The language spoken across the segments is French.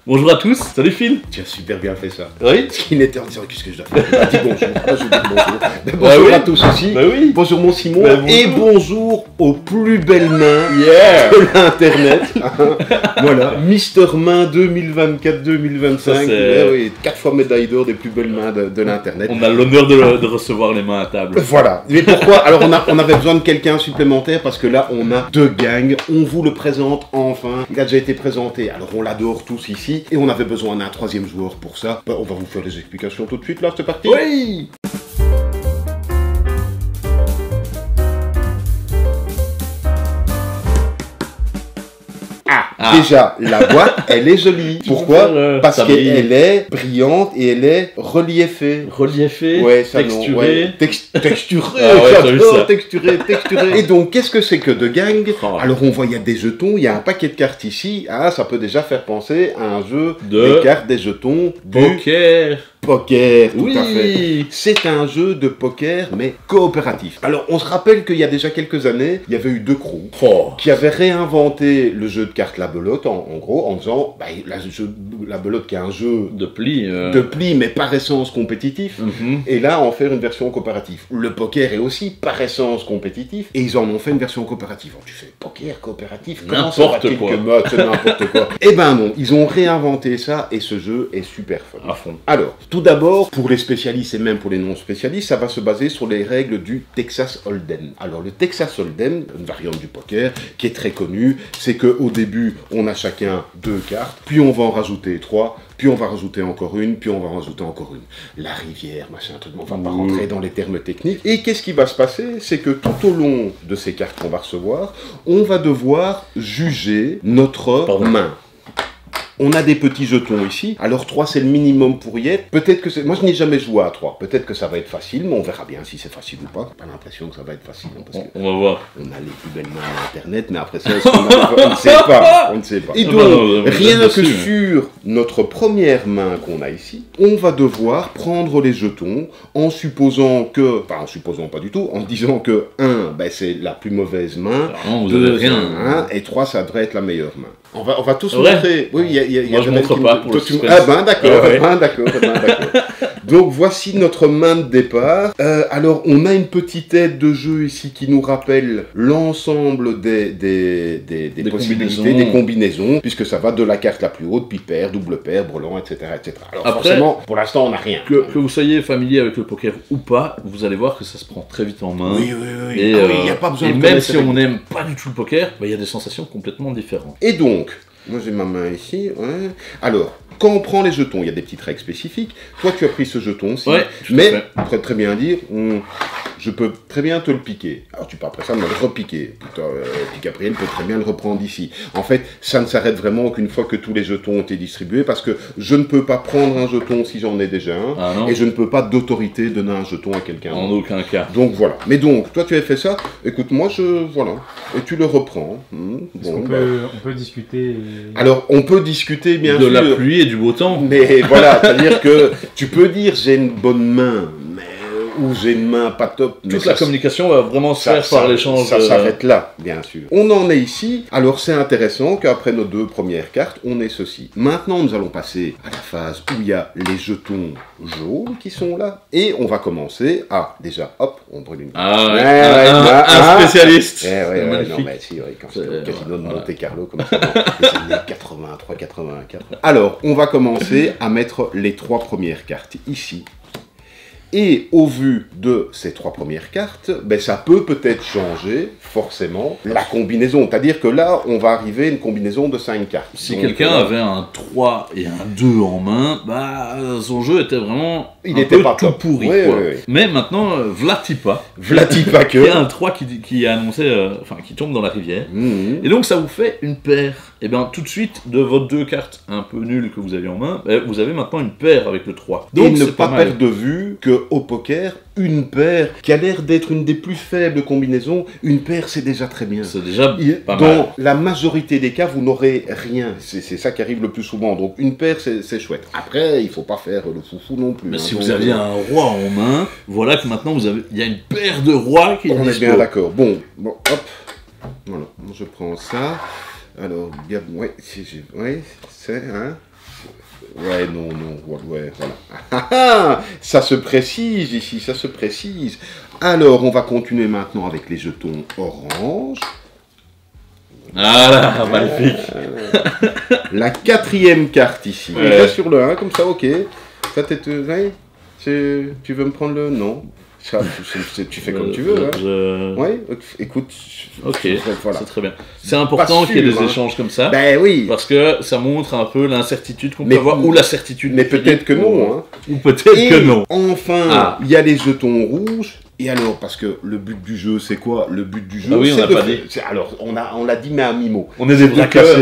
Bonjour à tous, salut Phil. Tu as super bien fait ça. Oui. Ce qui n'était en disant, qu'est-ce que je dois faire? Dis bonjour. Je dis bonjour. Ben, bonjour oui. à tous aussi. Bah oui. Bonjour mon Simon. Ben, bonjour. Et bonjour aux plus belles mains Yeah. de l'internet. Voilà, Mister Main 2024-2025. Ça, c'est- Ouais, oui, 4 fois médaille d'or des plus belles mains de l'internet. On a l'honneur de recevoir les mains à table. Voilà. Mais pourquoi? Alors on avait besoin de quelqu'un supplémentaire parce que là on a deux gangs. On vous le présente enfin. Il a déjà été présenté. Alors on l'adore tous ici et on avait besoin d'un troisième joueur pour ça. Ben, on va vous faire les explications tout de suite là. C'est parti. Oui. Déjà, la boîte, elle est jolie. Pourquoi? Parce ça brille. qu'elle est brillante et elle est reliefée. Reliefé, Ouais, ça texturé. non, ouais. Texturé, Ah ouais, t'as vu j'adore, ça. texturé. Et donc, qu'est-ce que c'est que de gang? Oh. Alors, on voit, il y a des jetons, il y a un paquet de cartes ici. Ah, ça peut déjà faire penser à un jeu De des cartes, des jetons, du Poker. poker, tout à fait. Oui. C'est un jeu de poker, mais coopératif. Alors, on se rappelle qu'il y a déjà quelques années, il y avait eu deux crews Oh. qui avaient réinventé le jeu de cartes La Belote, en gros, en disant, bah, la Belote qui est un jeu De pli. de pli, mais par essence compétitif, Mhm. et là, en faire une version coopérative. Le poker est aussi par essence compétitif, et ils en ont fait une version coopérative. Alors, tu fais poker coopératif, comment ça N'importe va-t-il quoi. que mode, c'est n'importe quoi. Eh ben non, ils ont réinventé ça, et ce jeu est super fun. À fond. Alors, tout d'abord, pour les spécialistes et même pour les non-spécialistes, ça va se baser sur les règles du Texas Hold'em. Alors, le Texas Hold'em, une variante du poker, qui est très connue, c'est qu'au début, on a chacun 2 cartes, puis on va en rajouter 3, puis on va rajouter encore une, puis on va rajouter encore une. La rivière, machin, truc, on va pas rentrer dans les termes techniques. Et qu'est-ce qui va se passer? C'est que tout au long de ces cartes qu'on va recevoir, on va devoir juger notre Pardon. main. On a des petits jetons ici. Alors 3 c'est le minimum pour y être. Peut-être que c'est... Moi je n'ai jamais joué à 3. Peut-être que ça va être facile, mais on verra bien si c'est facile ou pas. J'ai pas l'impression que ça va être facile. Hein, parce que On va voir. on a les plus belles mains à internet, mais après ça, est-ce qu'on a- on ne sait pas. On ne sait pas. Et Ah donc, bah non, vous êtes rien que dessus. sur notre première main qu'on a ici, on va devoir prendre les jetons en supposant que... Enfin, en supposant pas du tout, en disant que 1, ben, c'est la plus mauvaise main. Non, vous 2, avez rien. 1, et 3, ça devrait être la meilleure main. On va tous Ouais. montrer. Oui, il y a Moi, je Jamel montre qui pas me- pour toi, le tu- suspense. Ah ben d'accord, Ah ouais. d'accord. Donc voici notre main de départ. Alors on a une petite aide de jeu ici qui nous rappelle l'ensemble des possibilités, combinaisons. des combinaisons, puisque ça va de la carte la plus haute, puis paire, double paire, brelan, etc. Alors Après, forcément, pour l'instant on n'a rien. Que vous soyez familier avec le poker ou pas, vous allez voir que ça se prend très vite en main. Oui. Et, Ah oui, il n'y a pas besoin et de même connaître si les on règles. n'aime pas du tout le poker, bah, il y a des sensations complètement différentes. Et donc, moi j'ai ma main ici, ouais. Alors, quand on prend les jetons, il y a des petites règles spécifiques. Toi, tu as pris ce jeton aussi, Ouais, tout à mais fait. on pourrait très bien dire, je peux très bien te le piquer. Alors tu peux après ça me le repiquer. Puis Gabriel peut très bien le reprendre ici. En fait, ça ne s'arrête vraiment qu'une fois que tous les jetons ont été distribués, parce que je ne peux pas prendre un jeton si j'en ai déjà un, Ah non, et je ne peux pas d'autorité donner un jeton à quelqu'un. en aucun cas. Donc voilà. Mais donc, toi tu as fait ça, écoute, moi voilà. Et tu le reprends. Est-ce Bon, qu'on bah. peut discuter Alors, on peut discuter bien de sûr. la pluie et du beau temps. Mais voilà, c'est-à-dire que tu peux dire j'ai une bonne main, mais ou j'ai une main pas top. Mais Toute la communication va vraiment se faire par l'échange. Ça s'arrête là, bien sûr. On en est ici. Alors c'est intéressant qu'après nos 2 premières cartes, on ait ceci. Maintenant, nous allons passer à la phase où il y a les jetons jaunes qui sont là. Et on va commencer à, déjà, hop, on brûle une carte. Ah ouais, Ouais, un spécialiste. Ouais, Magnifique. non, mais si, ouais, quand c'était au C'est- casino de voilà. Monte Carlo, comme ça, dans les années 83-84. Alors, on va commencer à mettre les 3 premières cartes ici. Et au vu de ces 3 premières cartes, ben, ça peut peut-être changer, forcément, la combinaison. C'est-à-dire que là, on va arriver à une combinaison de 5 cartes. Si Donc, quelqu'un avait un 3 et un 2 en main, bah son jeu était vraiment Il un était peu pas tout top. pourri. Oui, quoi. oui, oui. Mais maintenant, Vlatipa, Vlatipa qui a que. un 3 qui a annoncé, enfin qui tombe dans la rivière. Mhm. Et donc ça vous fait une paire. Et bien tout de suite, de vos 2 cartes un peu nulles que vous aviez en main, vous avez maintenant une paire avec le 3. Et Donc ne c'est pas mal. perdre de vue qu'au poker, une paire, qui a l'air d'être une des plus faibles combinaisons, une paire c'est déjà très bien. C'est déjà pas Dans mal. la majorité des cas, vous n'aurez rien. C'est ça qui arrive le plus souvent. Donc une paire, c'est chouette. Après, il faut pas faire le foufou non plus. Mais hein. si Donc, vous aviez un roi en main, voilà que maintenant il y a une paire de rois qui est on est dispo. bien d'accord. Bon, hop. Voilà, je prends ça. Alors, bien, ouais, si j'ai, ouais, c'est, hein. Ouais, non, ouais, voilà. Ah, ah, ça se précise ici, ça se précise. Alors, on va continuer maintenant avec les jetons orange. Voilà, magnifique. La 4e carte ici. Ouais. On reste sur le 1, comme ça, ok. Ça, ouais, tu veux me prendre le... Non. Ça, tu fais comme tu veux. Hein. Ouais, écoute. Ok, voilà. c'est très bien. C'est important qu'il y ait des échanges comme ça. Ben oui. Parce que ça montre un peu l'incertitude qu'on peut avoir, ou la certitude. Mais peut-être que non. Hein. Ou peut-être que non. Enfin, il y a les jetons rouges. Et alors, parce que le but du jeu, c'est quoi? Le but du jeu, oui, c'est de faire... Alors, on l'a dit, mais à mi-mot. On est des braqueurs.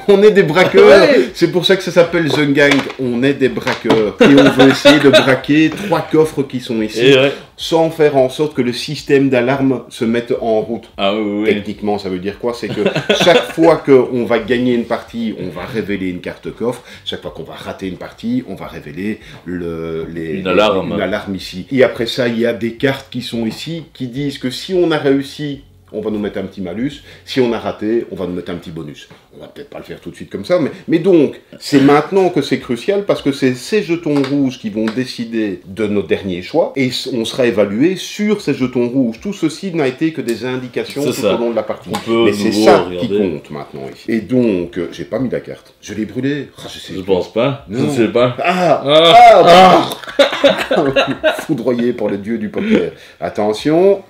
On est des braqueurs. Ouais. C'est pour ça que ça s'appelle The Gang. On est des braqueurs. Et on veut essayer de braquer 3 coffres qui sont ici, sans faire en sorte que le système d'alarme se mette en route. Ah oui. Techniquement, ça veut dire quoi? C'est que chaque fois qu'on va gagner une partie, on va révéler une carte coffre. Chaque fois qu'on va rater une partie, on va révéler une alarme ici. Et après ça, il y a des cartes qui sont ici, qui disent que si on a réussi, on va nous mettre un petit malus. Si on a raté, on va nous mettre un petit bonus. On va peut-être pas le faire tout de suite comme ça, mais donc, c'est maintenant que c'est crucial, parce que c'est ces jetons rouges qui vont décider de nos derniers choix, et on sera évalué sur ces jetons rouges. Tout ceci n'a été que des indications tout au long de la partie. Mais c'est ça qui compte maintenant ici. Et donc, j'ai pas mis la carte. Je l'ai brûlée. Je pense pas. Non. Je ne sais pas. Foudroyé pour le dieu du poker. Attention.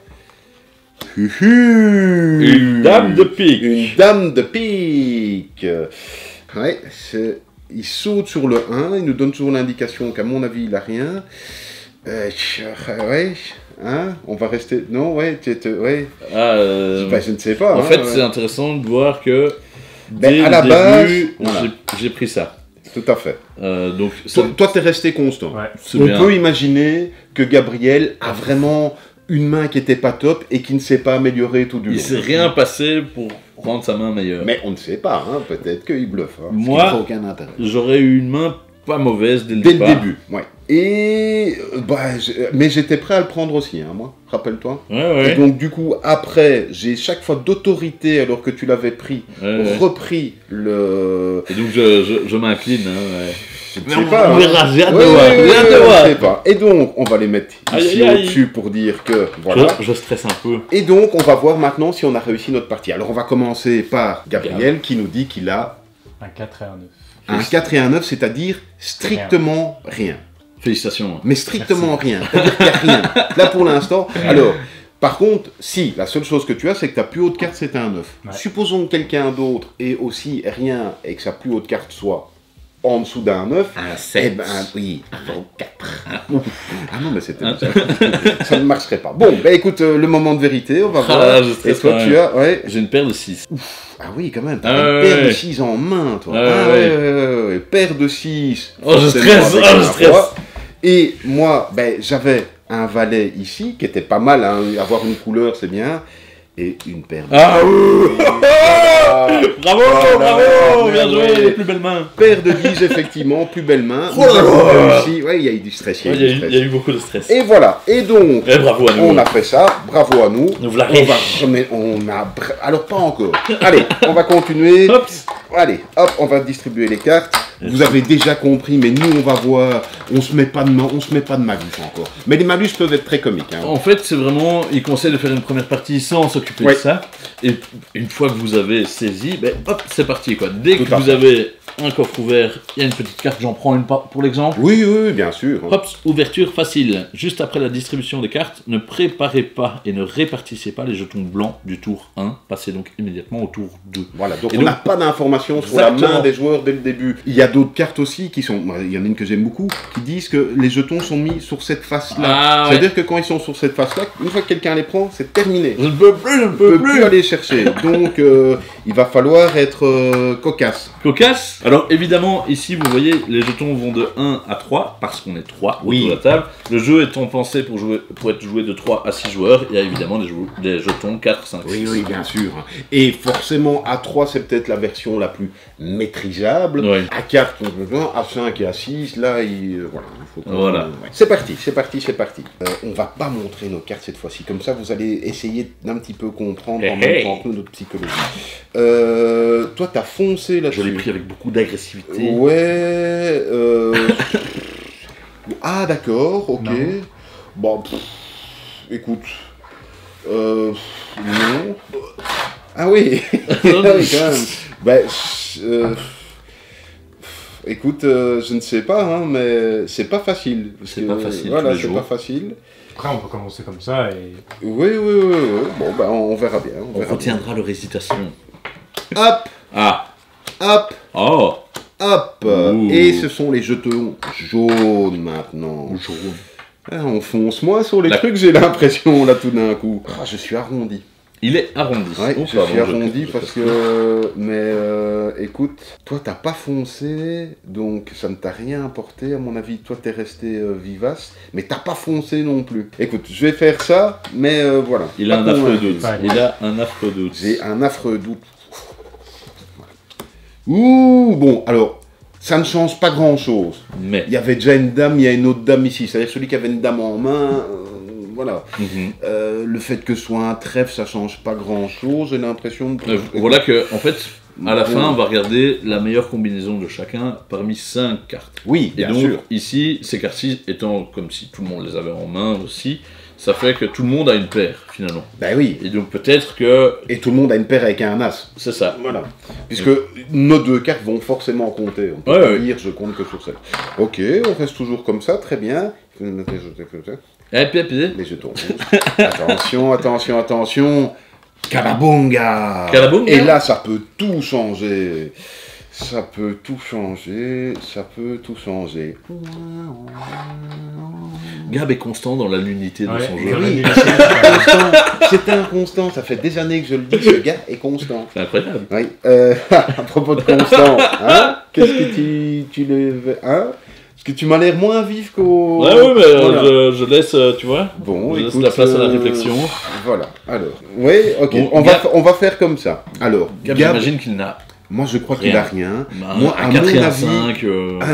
Une dame de pique. Une dame de pique. Ouais, il saute sur le 1, il nous donne toujours l'indication qu'à mon avis, il n'a rien. Ouais, hein, on va rester... Non, ouais, ouais. Je ne sais pas. En fait, c'est intéressant de voir que à la base, j'ai pris ça. Tout à fait. Donc, toi, t'es resté constant. Ouais. On peut imaginer que Gabriel a vraiment une main qui était pas top et qui ne s'est pas améliorée tout du long. Il s'est rien passé pour rendre sa main meilleure. Mais on ne sait pas, hein, peut-être qu'il bluffe. Hein, moi, aucun intérêt. J'aurais eu une main pas mauvaise dès le début. Ouais. Et mais j'étais prêt à le prendre aussi, hein, moi, rappelle-toi. Ouais. Et donc du coup, après, j'ai chaque fois d'autorité, alors que tu l'avais pris, repris le... Et donc je m'incline, hein, Je ne sais pas. On verra, j'ai hâte de voir. Je sais pas. Et donc, on va les mettre ici au-dessus pour dire que... Voilà. Je stresse un peu. Et donc, on va voir maintenant si on a réussi notre partie. Alors, on va commencer par Gabriel, qui nous dit qu'il a... Un 4 et un 9. Un 4 et un 9, c'est-à-dire strictement rien. Félicitations. Mais strictement rien. C'est-à-dire qu'il n'y a rien. Là, pour l'instant... Alors... Par contre, si, la seule chose que tu as, c'est que ta plus haute carte, c'est un 9. Ouais. Supposons que quelqu'un d'autre ait aussi rien et que sa plus haute carte soit en dessous d'un 9. Un 7. Eh ben oui, un 4. Ah non, mais c'était... ça ne marcherait pas. Bon, ben écoute, le moment de vérité, on va voir. Et toi, tu as... Ouais. J'ai une paire de 6. Ah oui, quand même, t'as une paire de 6 en main, toi. Ouais. Paire de 6. Oh, je stresse. Et moi, ben, j'avais un valet ici, qui était pas mal, hein. Avoir une couleur, c'est bien. Et une paire de... Bravo, bien joué, les plus belles mains. Paire de 10, effectivement, plus belle main. Ouais, il y a eu du stress. Il y a eu beaucoup de stress. Et voilà, et donc, bravo à nous. On a fait ça, bravo à nous. Nous voilà. Alors, pas encore. Allez, on va continuer. Allez, hop, on va distribuer les cartes. Vous avez déjà compris, mais nous, on va voir. On se met pas de malus encore. Mais les malus peuvent être très comiques. Hein. En fait, c'est vraiment... Il conseille de faire une première partie sans s'occuper de ça. Et une fois que vous avez saisi, ben, hop, c'est parti, quoi. Dès que vous avez un coffre ouvert, il y a une petite carte, j'en prends une pour l'exemple. Oui, bien sûr. Hop, ouverture facile. Juste après la distribution des cartes, ne préparez pas et ne répartissez pas les jetons blancs du tour 1. Passez donc immédiatement au tour 2. Voilà, donc on n'a pas d'informations sur la main des joueurs dès le début. Il y a d'autres cartes aussi qui sont... Il y en a une que j'aime beaucoup, qui disent que les jetons sont mis sur cette face-là. C'est-à-dire que quand ils sont sur cette face-là, une fois que quelqu'un les prend, c'est terminé. Je ne peux plus aller chercher. Donc, il va falloir être cocasse. Cocasse. Alors, évidemment, ici, vous voyez, les jetons vont de 1 à 3, parce qu'on est 3 autour de la table. Le jeu étant pensé pour être joué de 3 à 6 joueurs, il y a évidemment des jetons 4, 5, 6. Oui, bien sûr. Et forcément, à 3, c'est peut-être la version la plus maîtrisable. Oui. À 4, à 5 et à 6, là, voilà. C'est parti. On va pas montrer nos cartes cette fois-ci. Comme ça, vous allez essayer d'un petit peu comprendre en même temps que notre psychologie. Toi, t'as foncé là-dessus. Je l'ai pris avec beaucoup d'agressivité. Ouais. Ah, d'accord, ok. Non. Bon, écoute. Non. Ah oui, ah oui, quand même. Ben, écoute, je ne sais pas, hein, mais c'est pas facile. C'est pas facile Voilà, tous les c'est jours. pas facile. Après, on peut commencer comme ça et... Oui, oui, oui, oui. Bon, ben, on verra bien. On verra retiendra leur hésitation. bien. Hop, Ah. hop, Oh. hop. Ouh. Et ce sont les jetons jaunes maintenant. Jaune. Ah, on fonce moins sur les La- trucs, j'ai l'impression, là, tout d'un coup. Ah, je suis arrondi. Il est arrondi. Ouais, Oh, je pardon, suis arrondi je- parce que... Mais écoute, toi t'as pas foncé, donc ça ne t'a rien apporté à mon avis. Toi t'es resté vivace, mais t'as pas foncé non plus. Écoute, je vais faire ça, mais voilà. Il a Pas un affreux convaincu. doute. Allez. Il a un affreux doute. J'ai un affreux doute. Ouh, bon, alors, ça ne change pas grand-chose. Mais. Il y avait déjà une dame, il y a une autre dame ici. C'est-à-dire celui qui avait une dame en main, voilà. Mhm. Le fait que ce soit un trèfle, ça change pas grand-chose, j'ai l'impression. Voilà que, en fait, à la fin, on va regarder la meilleure combinaison de chacun parmi 5 cartes. Oui, Et bien donc, sûr. ici, ces cartes-ci étant comme si tout le monde les avait en main aussi, ça fait que tout le monde a une paire, finalement. Ben oui. Et donc, peut-être que. Et tout le monde a une paire avec un as. C'est ça. Voilà. Puisque nos deux cartes vont forcément compter. On peut Ouais, pas ouais. dire je compte que sur celle. Ok, on reste toujours comme ça, très bien. Et puis, Les jetons. Attention, attention, attention. Calabunga. Calabunga. Et là, ça peut tout changer. Ça peut tout changer. Ça peut tout changer. Gab est constant dans la l'unité de Ouais, son et jeu. on a Oui. dit la sienne, c'est pas- Constant. C'est un constant. Ça fait des années que je le dis. Ce gars est constant. C'est incroyable. Oui. À propos de Constant, hein, qu'est-ce que tu le... Hein? Parce que tu m'as l'air moins vif qu'au... Ouais, ouais, mais Voilà. je laisse, tu vois. Bon, je laisse écoute, la place à la réflexion. Voilà, alors. Oui, ok, Bon, on va faire comme ça. Alors, Gab, Gab, j'imagine qu'il n'a moi je crois qu'il rien. a rien. un, Moi, un à 4 mon et un avis... 5.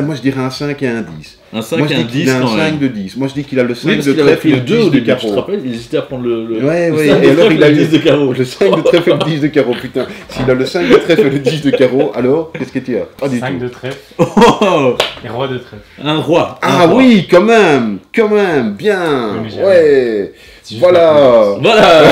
Moi je dirais un 5 et un 10. Un 5 Moi et je un dis qu'il 10 a un quand 5 même. de 10. Moi je dis qu'il a le 5 Oui, parce de qu'il avait trèfle pris et le le 2 10 de début, tu te carreau. rappelles, il hésitait à prendre le Ouais, le ouais, 5 de et alors trèfle il a et le eu 10 de carreau. le 5 de trèfle et le 10 de carreau, putain. S'il a le 5 de trèfle et le 10 de carreau, alors, qu'est-ce que tu as? Pas du 5 tout. de trèfle Oh, et roi de trèfle. un roi. Ah un roi. oui, quand même, bien, Oui, mais j'ai ouais, C'est juste la voilà, Voilà.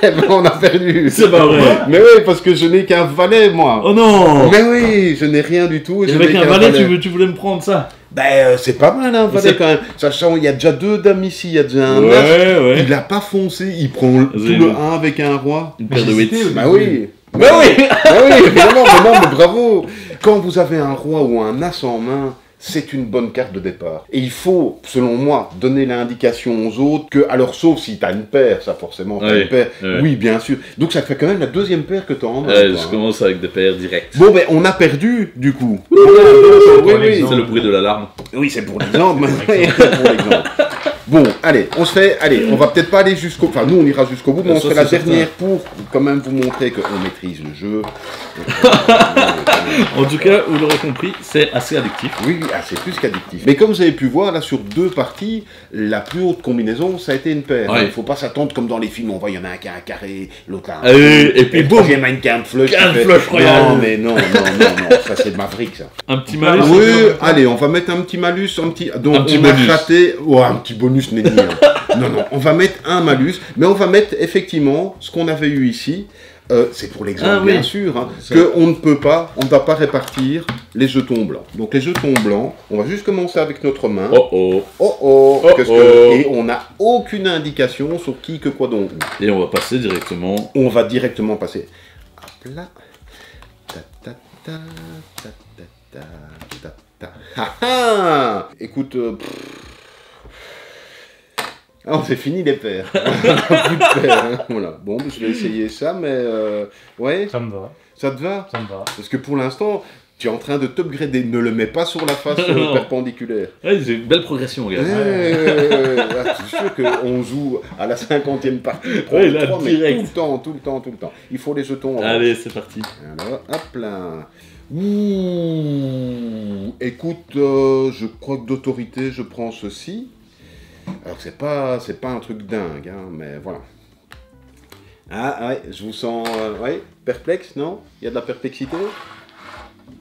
Eh ben, on a perdu. C'est pas vrai. Mais oui, parce que je n'ai qu'un valet, moi. Oh non. Mais oui, je n'ai rien du tout. Et Et je avec n'ai un qu'un valet, tu voulais me prendre ça? Ben, c'est pas mal, un valet C'est- quand même. Sachant, il y a déjà 2 dames ici, il y a déjà un as. Ouais. Il a pas foncé, il prend tout Vous avez le vu. 1 avec un roi. Une Mais paire de j'hésitais 8. au Bah début. oui. Bah oui, bah oui, évidemment, mais non, mais bravo. Quand vous avez un roi ou un as en main, c'est une bonne carte de départ. Et il faut, selon moi, donner l'indication aux autres que, alors sauf si t'as une paire, ça forcément, t'as Ouais, une paire, ouais. oui, bien sûr. Donc ça fait quand même la 2e paire que t'as en main. Je quoi, hein. commence avec des paires directes. Bon, ben, on a perdu, du coup. pour oui, l'exemple. C'est le bruit de l'alarme. Oui, c'est pour l'exemple. Oui, c'est pour l'exemple. Bon, allez, on va peut-être pas aller jusqu'au... Enfin, nous, on ira jusqu'au bout, mais on Ça, fait la c'est dernière pour quand même vous montrer qu'on maîtrise le jeu. En tout cas, vous l'aurez compris, c'est assez addictif. Oui, c'est plus qu'addictif. Mais comme vous avez pu voir, là, sur 2 parties, la plus haute combinaison, ça a été une paire. Ouais. Il ne faut pas s'attendre comme dans les films, on voit, il y en a un qui a un carré, l'autre a un... Et puis le boum. troisième a une quinte flush. Quinte qui fait- flush royale. Non, mais non, ça c'est de Maverick, ça. Un petit Ah, malus. Oui, allez, on va mettre un petit malus, donc Un petit on a bonus. raté... Oh, un petit bonus, n'est rien. Non, on va mettre un malus, mais on va mettre effectivement ce qu'on avait eu ici. C'est pour l'exemple, Ah oui. bien sûr, hein, Ça. qu'on ne peut pas, on ne va pas répartir les jetons blancs. Donc les jetons blancs, on va juste commencer avec notre main. Oh oh. Oh, Oh, qu'est-ce oh. que... Et on n'a aucune indication sur qui, que quoi, donc. Et on va passer directement. On va directement passer. Hop là. Ta ta ta ta ta ta ta ta. Ha ha. Écoute, ah, c'est fini les paires. Plus de paires, hein. Voilà. Bon, je vais essayer ça, mais ouais, Ça me va, ça te va? ça me va. Parce que pour l'instant, tu es en train de t'upgrader. Ne le mets pas sur la face Non. perpendiculaire. Ouais, c'est une belle progression, gars. Ah, c'est sûr qu'on joue à la 50e partie. Ouais, là, mais direct. tout le temps. Il faut les jetons. en Allez, c'est parti. alors, hop là. Ouh. Écoute, je crois que d'autorité, je prends ceci. Alors c'est pas un truc dingue, hein, mais voilà. Ah ouais, je vous sens, ouais, perplexe, non? Il y a de la perplexité?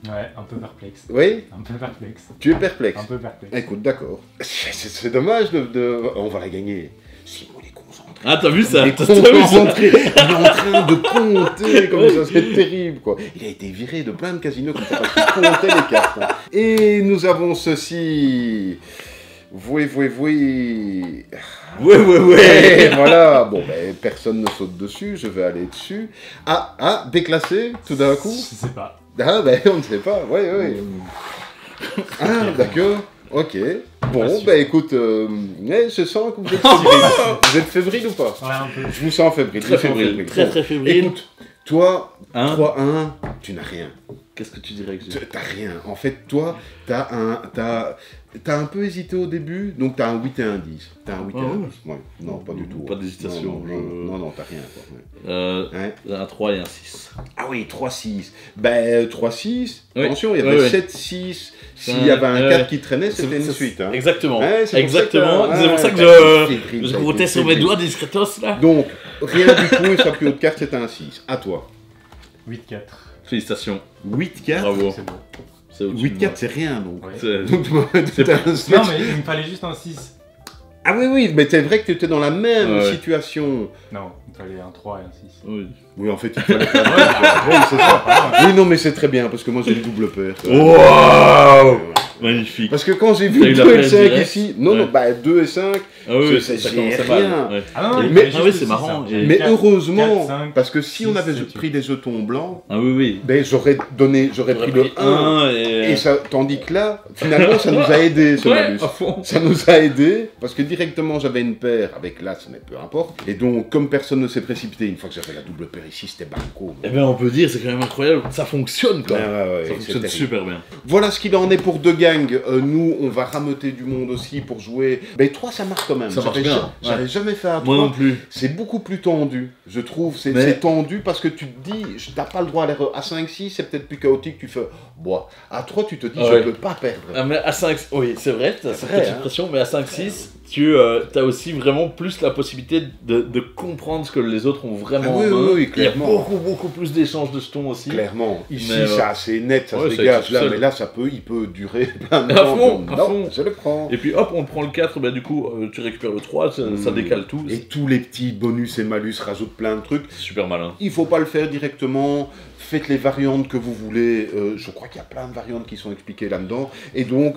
Ouais, un peu perplexe. Oui, Un peu perplexe. tu es perplexe. Un peu perplexe. Écoute, d'accord. C'est dommage On va la gagner. Simon, il est concentré. Ah, t'as vu ça? Il est T'as vu ça? concentré. Il est en train de compter comme ça, c'est terrible, quoi. Il a été viré de plein de casinos comme ça parce qu'il comptait les cartes. Hein. Et nous avons ceci. Oui. Ouais. Voilà, bon, ben, personne ne saute dessus, je vais aller dessus. Déclassé, tout d'un coup. Je sais pas. Ah, ben, on ne sait pas, oui. Ah, d'accord, ok. Bon, ben, écoute, je sens que vous êtes fébrile. Vous êtes fébrile ou pas? Ouais, un peu. Je vous sens fébrile. Très fébrile. Très fébrile. Écoute, toi, Hein 3-1, tu n'as rien. Qu'est-ce que tu dirais que j'ai? T'as rien. En fait, toi, t'as un peu hésité au début, donc t'as un 8 et un 10. T'as un 8 et un 10. Ouais. Non, pas du tout. Pas d'hésitation. Non, t'as rien. Quoi. Ouais. Un 3 et un 6. Ah oui, 3-6. Ben, 3-6, Oui. attention, il y avait Oui. 7-6. S'il y avait un 4 qui traînait, c'était une suite. Hein. Exactement. Ouais, c'est pour ça C'est pour ça que je comptais sur mes doigts discretos là. Donc, rien du tout, et sa plus haute carte, c'est un 6. À toi. 8-4. Félicitations. 8-4. Bravo. C'est bon. C'est au-dessus de 8-4, c'est rien, donc. Ouais. moi. Donc, C'est t'as un Non, sketch. mais il me fallait juste un 6. Ah oui, mais c'est vrai que tu étais dans la même Ouais. situation. Non, il me fallait un 3 et un 6. Oui. Oui, en fait, il fallait faire oui, c'est ça. Oui, non, mais c'est très bien, parce que moi, j'ai le double paire. Waouh! Magnifique. Parce que quand j'ai T'as vu eu 2 la et paire 5 directe. ici, non, Ouais. 2 et 5, Ah oui, c'est- ça j'ai commençait rien. mal. Ouais. Ah non, il me Mais- fallait juste oui, le c'est 6, marrant. hein. Et- mais Quatre, heureusement, 4, 5, parce que si on 6, avait 7, pris des jetons blancs, Ah oui. ben j'aurais pris le 1, et... et ça, tandis que là, finalement, ça nous a aidé, ce Ouais, malus. à fond. Ça nous a aidé, parce que directement j'avais une paire avec l'as, mais peu importe. Et donc, comme personne ne s'est précipité, une fois que j'avais la double paire ici, c'était banco. Eh bien, on peut dire, c'est quand même incroyable. Ça fonctionne, quoi. Ouais, Ça c'est fonctionne terrible. super bien. Voilà ce qu'il en est pour deux gangs. Nous, on va rameuter du monde aussi pour jouer. Ben 3, ça marche quand même. Ça marche J'avais bien, ja- J'avais jamais fait un 3. Moi non plus. C'est beaucoup plus tendu, je trouve. C'est Mais- c'est tendu parce que tu te dis, t'as pas le droit à l'erreur. À 5-6, c'est peut-être plus chaotique. Tu fais, bon. À 3, tu te dis, Ah je ouais. peux pas perdre. Ah, mais à 5... Oui, c'est vrai, t'as cette vrai, petite hein. pression, mais à 5-6, tu as aussi vraiment plus la possibilité de comprendre ce que les autres ont vraiment Ah oui, en main. oui, Il y a clairement. beaucoup plus d'échanges de jetons aussi. Clairement. Ici, Mais, c'est assez net, ça ouais, se ça dégage. existe Là, seul. mais là, il peut durer plein de À temps. fond, à Non, fond. je le prends. Et puis hop, on prend le 4, bah du coup, tu récupères le 3, ça décale tout. Et tous les petits bonus et malus rajoutent plein de trucs. C'est super malin. Il faut pas le faire directement. Faites les variantes que vous voulez. Je crois qu'il y a plein de variantes qui sont expliquées là-dedans. Et donc,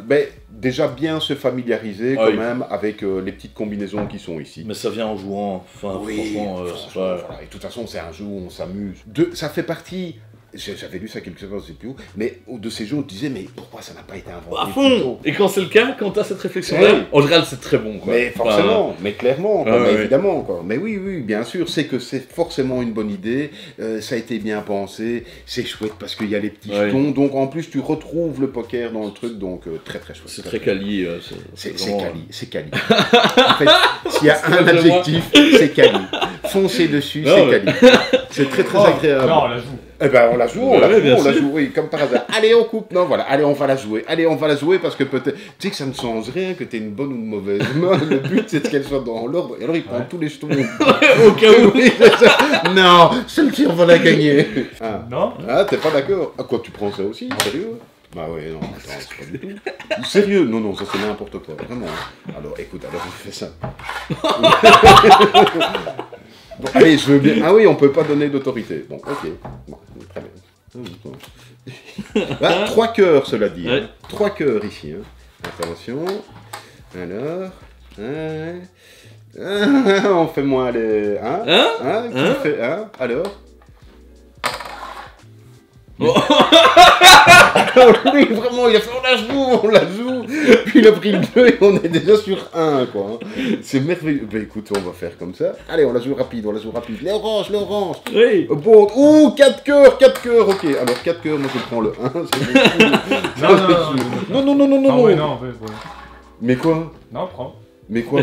déjà bien se familiariser Ah quand oui. même avec les petites combinaisons qui sont ici. Mais ça vient en jouant, enfin Oui, franchement, c'est franchement, pas... voilà. Et de toute façon, c'est un jeu où on s'amuse. Ça fait partie. J'avais lu ça quelque part, je sais plus où. Mais de ces jeux, on te disait, mais pourquoi ça n'a pas été inventé À plus fond. tôt Et quand c'est le cas, quand t'as cette réflexion-là, Oui. en général c'est très bon, quoi. Mais forcément, mais clairement, quoi, Ah, mais ouais. évidemment. Quoi. Mais oui, bien sûr, c'est que c'est forcément une bonne idée, ça a été bien pensé, c'est chouette parce qu'il y a les petits Ouais. jetons, donc en plus tu retrouves le poker dans le truc, donc très très chouette. C'est très quali. C'est vraiment- quali, c'est quali. En fait, s'il y a un vraiment- adjectif, c'est quali. Foncez dessus, Non, c'est mais- quali. C'est très très Oh, agréable. non, on la joue. Eh ben on la joue, Ouais, bien sûr. oui, comme par hasard. Allez, on coupe. Non, voilà, allez, on va la jouer. Allez, on va la jouer parce que peut-être. Tu sais que ça ne change rien que tu aies une bonne ou une mauvaise main. Le but, c'est qu'elle soit dans l'ordre. Et alors, il prend Ouais. tous les jetons. Au cas où. Oui, c'est ça. Non, celle-ci, on va la gagner. Non T'es pas d'accord? Ah, quoi, tu prends ça aussi? Sérieux? Bah ouais, non, attends, c'est pas du tout. Sérieux? Non, ça c'est n'importe quoi, vraiment. Hein. Alors, écoute, alors on fait ça. Bon, allez, je veux bien. Ah oui, on peut pas donner d'autorité. Bon, ok. Bon, très bien. Ah, 3 cœurs, cela dit. Ouais. Hein. 3 cœurs ici. Hein. Attention. Alors. On fait moins les. Hein? Hein? Qui Hein? fait. Hein? Alors. Oh. Lui, vraiment, il a fait on la joue, puis il a pris le 2 et on est déjà sur 1, quoi. C'est merveilleux. Ben écoute, on va faire comme ça. Allez, on la joue rapide. Les oranges. Oui. Bon, ouh, 4 cœurs, ok. Alors, 4 cœurs, moi je prends le 1. Non. Ouais, non, en fait, ouais. Mais quoi? Non, prends. Mais quoi,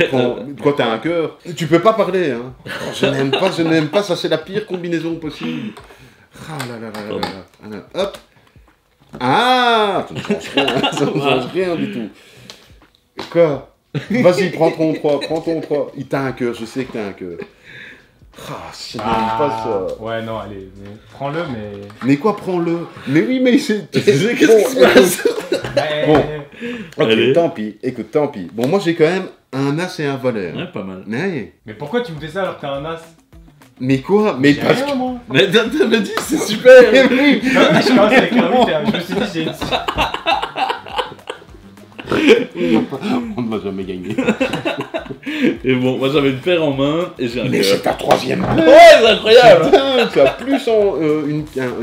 quoi, t'as un cœur? Tu peux pas parler, hein. Oh, je n'aime pas, ça c'est la pire combinaison possible. Ah là. Hop. Ah, ça ne change rien du tout. Quoi? Vas-y, prends ton 3. Il t'a un cœur, je sais que t'as un cœur. Ah, je n'aime pas ça. Ouais, non, allez, prends-le, mais. Mais quoi, prends-le? Mais oui, mais c'est... Qu'est-ce qui se passe? Bon. Ok, Allez. tant pis, écoute, tant pis. Bon, moi j'ai quand même un as et un voleur. Ouais, pas mal. Ouais. Mais pourquoi tu me fais ça alors que t'as un as? Mais quoi? Mais J'ai parce rien, moi. Mais t'avais dit, c'est super. que... Oui. Non, mais je commence avec un 8, je me suis dit, j'ai une. On ne va jamais gagner. Et bon, moi j'avais une paire en main et j'ai un Mais cœur. c'est ta troisième main. Ouais, c'est incroyable. Putain, tu as plus en,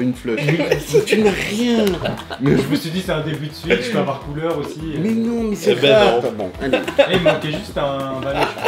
une flush. Tu n'as rien. Mais, Je me suis dit, c'est un début de suite, je peux avoir couleur aussi. mais non, mais c'est Eh ben rare. non. Bon, allez. Et il me manquait juste un valet, je